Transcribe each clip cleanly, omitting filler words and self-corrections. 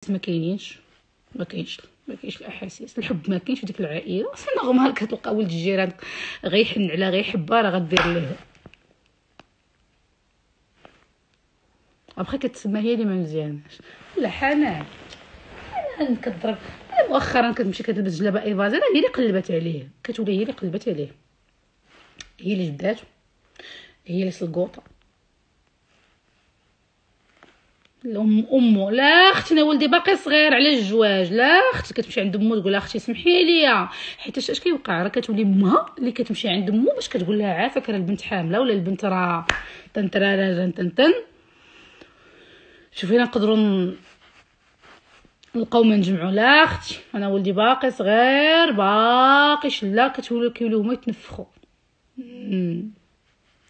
ما كاينينش ما كاينش الاحاسيس، الحب ما كاينش في ديك العائله. سي نورمال كتلقى ولد الجيران غيحن على غيحبها راه غدير ليه. ابخي كتسمى هي اللي ما مزياناش. لا حنان كضرب مؤخرا كتمشي كتلبس جلابه ايفازي، راه هي اللي قلبت عليه، كتولي هي اللي قلبت عليه، هي اللي جبداتو، هي اللي سلقوطه. الام امه لا اختي انا ولدي باقي صغير على الزواج، لا اختي كتمشي عند امو تقول لها اختي سمحي لي، حيت اش كيوقع راه كتولي امها اللي كتمشي عند امو باش كتقول لها عافاك راه البنت حامله ولا البنت راه تنترارا تنتن. شوفي نقدروا نلقاو ما نجمعوا. لا اختي انا ولدي باقي صغير باقي شلا، كيوليو هما يتنفخوا،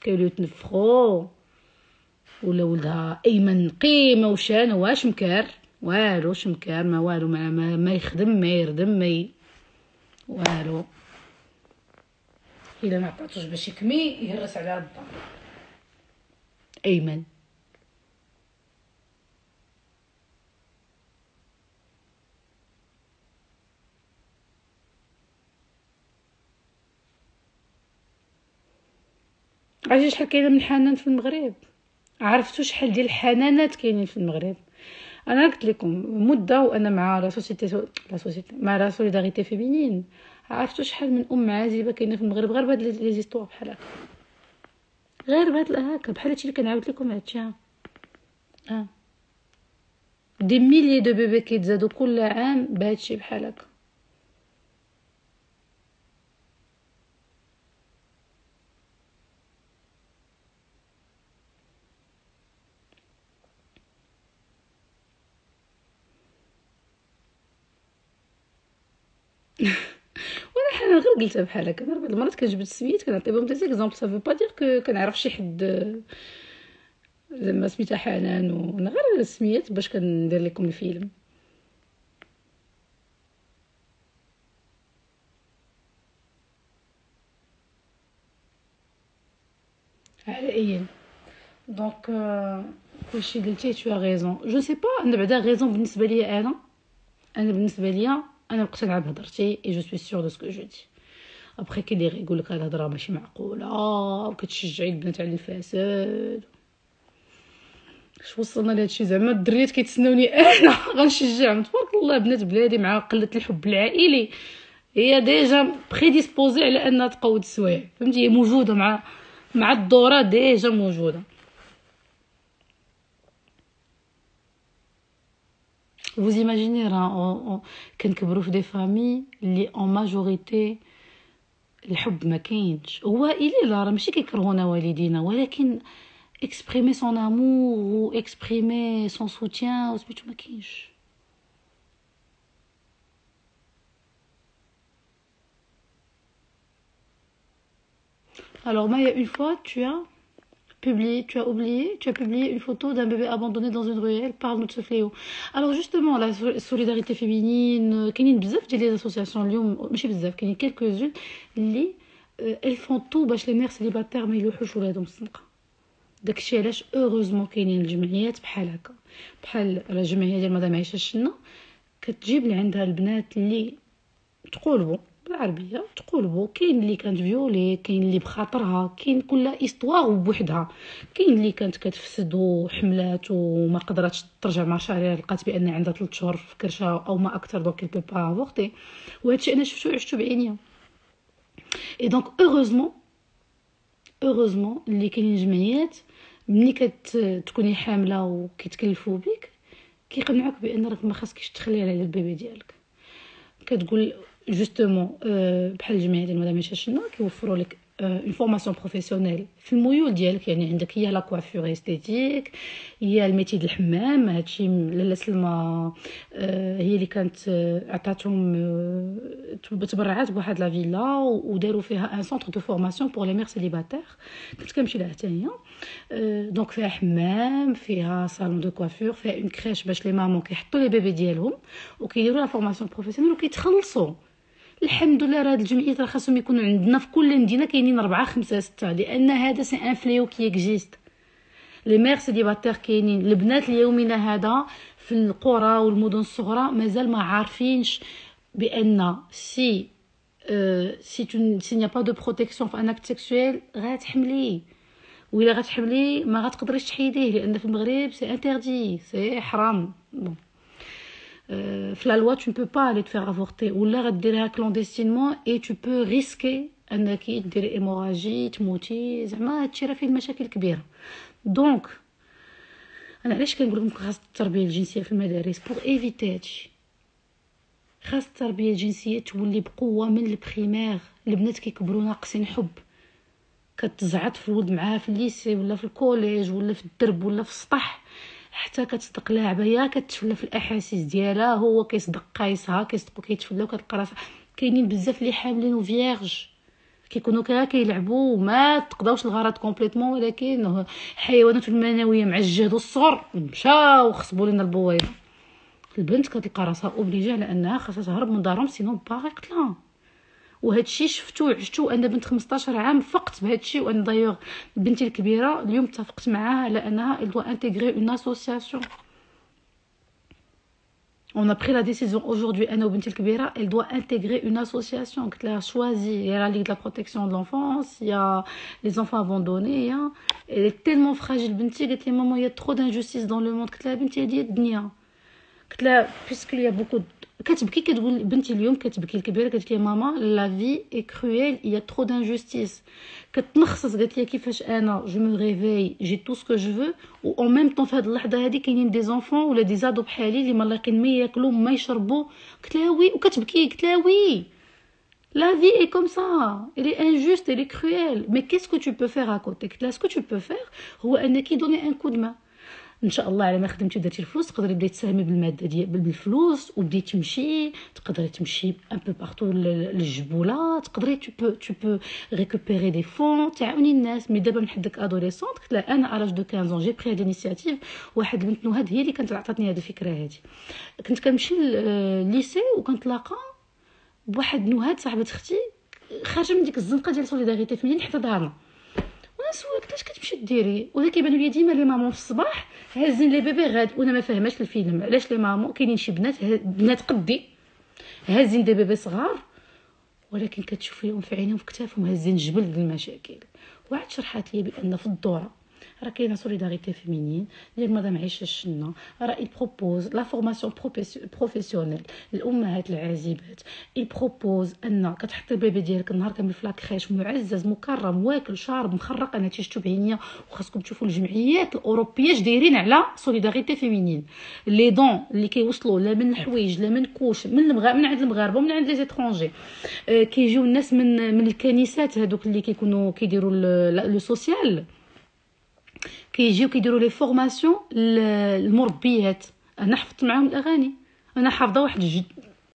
كيوليو يتنفخوا. ولا ولدها ايمن قيمه وشان واش مكار والو، شمكار ما والو، ما يخدم ما يردم ما والو. الا ما عطاتوش باش يكمي يهرس على الدار. ايمن عرفتي شحال كاينه من حنان في المغرب؟ عرفتوا شحال ديال الحنانات كاينين في المغرب؟ انا قلت لكم مده وانا مع لا سوسيتي مع لا سوليداريتي فيمينين. عرفتوا شحال من ام عازبه كاينه في المغرب غير بهاد لي زيستوار بحال هكا، غير بهاد هكا بحال هادشي اللي كنعاود لكم هادشي. دي ميلي دو بيبي كيتزادوا كل عام بهادشي بحال هكا. وانا حنا غير قلتها بحال هكا، انا بعض المرات كنجبد السميات كنعطي بهم دي زيكزامبل، صافي با دير كنعرف شي حد زعما سميتها حنان، وانا غير السميات باش كندير لكم الفيلم. على اي دونك كلشي قلتيه تو غيزون، جو سي با انا بعدا غيزون بالنسبه ليا انا بالنسبه ليا انا مقتنعه بهضرتي اي جو سوي سيغ دو سكو جو دي. ابخي كاين اللي يقول لك الهضره ماشي معقوله وكتشجعي البنات على الفساد. اش وصلنا لهادشي؟ زعما الدريات كيتسناوني انا غنشجعهم؟ تبارك الله بنات بلادي مع قله الحب العائلي هي ديجا بريديسبوزي على انها تقود السوايع، فهمتي؟ هي موجوده مع الدوره ديجا موجوده. vous imaginez راه كنكبروا في دي فامي اللي اون ماجوريتي الحب ما كاينش. هو الي لا راه ماشي كيكرهونا والدينا، ولكن exprimer son amour ou exprimer son soutien وسميتو ما كاينش. Alors Maya, une fois tu as publié une photo d'un bébé abandonné dans une ruelle. Parle-nous de ce fléau. Alors justement, la solidarité féminine, كاينين بزاف ديال لي اسوسياسيون اليوم، ماشي بزاف، كاينين quelques-unes اللي elles font tout باش les mères célibataires ما يلوحوش ولادهم الزنقه. داكشي علاش اوروزمون كاينين الجمعيات بحال هكا، بحال الجمعيه ديال مدام عائشه الشنا كتجيب لي عندها البنات اللي تقولبوا بالعربيه، تقولبوا كاين اللي كانت فيولي، كاين اللي بخاطرها، كاين كل استوار بوحدها، كاين اللي كانت كتفسد وحملات وما قدرتش ترجع مع شهرها، لقات بان عندها 3 شهور في كرشها او ما اكثر، دونك البي با افورتي. وهادشي انا شفتو عشتو بعينيا. اي دونك اوروزمون اللي كاينين جمعيات ملي كتكوني حامله وكيتكلفوا بك كيقنعوك بان راك ما خاصكيش تخلي على البيبي ديالك. كتقول جوستومون بحال الجمعيه ديال مدام عائشه الشنا كيوفروا لك اون فورماسيون بروفيسيونيل في الميول ديالك، يعني عندك هي لا كوافور استيتيك، هي الميتي د الحمام. هادشي لاله سلمى هي اللي كانت عطاتهم تبرعات بواحد لا فيلا وداروا فيها ان سونتر دو فورماسيون بور لي مير سيليباتير، كنت كنمشي لها حتى هي. دونك فيها حمام، فيها صالون دو كوافور، فيها اون كريش باش لي مامون كيحطوا لي بيبي ديالهم وكيديروا لا فورماسيون بروفيسيونيل وكيتخلصوا. الحمد لله راه هاد الجمعيات راه خاصهم يكونوا عندنا في كل مدينه، كاينين 4 5 6، لان هذا سي ان فليو كي اكزيست. لي مير سيليباتير كاينين، البنات اليومنا هذا في القرى والمدن الصغرى مازال ما عارفينش بان سي نيا با دو بروتيكسيون في ان اكت سيكسويل غتحملي، وإلا غتحملي ما غتقدريش تحيديه، لان في المغرب سي انتردي، سي حرام. في لا لوا tu ne peux pas aller te faire avorter، ولا غديرها كلونديستينمون et tu peux risquer انك ديري ايموراجي تموتي. زعما هادشي راه فيه مشاكل كبيره. دونك انا علاش كنقول لكم خاص التربيه الجنسيه في المدارس بور ايفيتي هادشي. خاص التربيه الجنسيه تولي بقوه من البريمير. البنات كيكبروا ناقصين حب، كتزعط في الولد معاها في الليسي ولا في الكوليج ولا في الدرب ولا في السطح، حتى كتصدق لاعبه هي كتفلى في الاحاسيس ديالها، هو كيصدق قايسها، كيصدقوا كيتفلاو، كتلقى راسها. كاينين بزاف اللي حاملين وفيرج كيكونوا كيلعبوا وما تقداوش الغرض كومبليتمون، ولكن حيوانات المنويه مع الجهد والصغر مشاو خصبوا لنا البويضه. البنت كتلقى راسها اوبليجي على انها خاصها تهرب من دارهم سينو باغي قتلها. وهادشي شفتو عشتو. انا بنت 15 عام فقت بهادشي. وانا دايوغ بنتي الكبيره اليوم اتفقت معاها على انها il doit intégrer une association. On a pris la décision aujourd'hui انا وبنتي الكبيره elle doit intégrer une association. قلت لها choisis. Il y a la Ligue de la protection de l'enfance, il y a les enfants abandonnés, elle est tellement fragile بنتي. قالت لي ماما il y a trop d'injustice dans le monde. قلت لها بنتي هذه الدنيا. قلت لها puisque il y a beaucoup كتبكي كتقول بنتي اليوم كتبكي الكبيره قالت لي ماما لا في اي كرويل il y a trop d'injustice. كتنخصص قالت لي كيفاش انا جو مو ريفي جي تو سكو جو فو و اون ميم طون في هذه اللحظه هذه كاينين دي زونفون ولا دي زادو بحالي اللي ما لاقين ما ياكلوا ما يشربوا. قلت لها وي وكتبكي. قلت لها وي la vie est comme ça, elle est injuste, elle est cruelle, mais qu'est-ce que tu peux faire à côté. قلت لها ce que tu peux faire هو انك donner un coup de main. ان شاء الله على ما خدمتي ودرتي الفلوس تقدري بديتي تساهمي بالماده ديال بالفلوس وبديتي تمشي. تقدري تمشي ان بو بارتو للجبوله. تقدري tu peux récupérer des fonds تعاوني الناس. مي دابا من حدك ادوليسونت قلت لها انا الاج دو 15 جي بري هاد الانيشيتيف. واحد البنت نهاد هي اللي كانت عطاتني هاد الفكره هادي. كنت كنمشي للليسي وكنتلاقى بواحد نهاد صاحبه اختي خارجه من ديك الزنقه ديال سوليداريتي فيمينين حتى دارنا. سولت علاش كتمشي ديري. ولا كيبانوا لي ديما لي مامون في الصباح هازين لي بيبي غاد. وانا ما فاهماش الفيلم علاش لي مامون كاينين شي بنات قدي هازين دي بيبي صغار، ولكن كتشوفيهم في عينيهم في كتافهم هازين جبل ديال المشاكل. وعاد شرحات لي بان في الدوره راه كاينه سوليداريتي فيمينين ديال مدام عيشه الشنا. راه بروبوز لا فورماسيون بروفيسيونيل للامهات العازبات. بروبوز ان كتحطي البيبي ديالك النهار كامل في لاكريش معزز مكرم واكل شارب مخرق. انا شفتو بعينيا وخاصكم تشوفوا الجمعيات الاوروبيه اش دايرين على سوليداريتي فيمينين. لي دون اللي كيوصلوا لا من الحوايج لا من كوش من عند المغاربه ومن عند لي زيترونجي. كيجيو الناس من الكنيسات هذوك اللي كيكونوا كيديروا لو سوسيال كيجيو كيديروا لي فورماسيون المربيات. انا حفظت معاهم الاغاني. انا حافظه واحد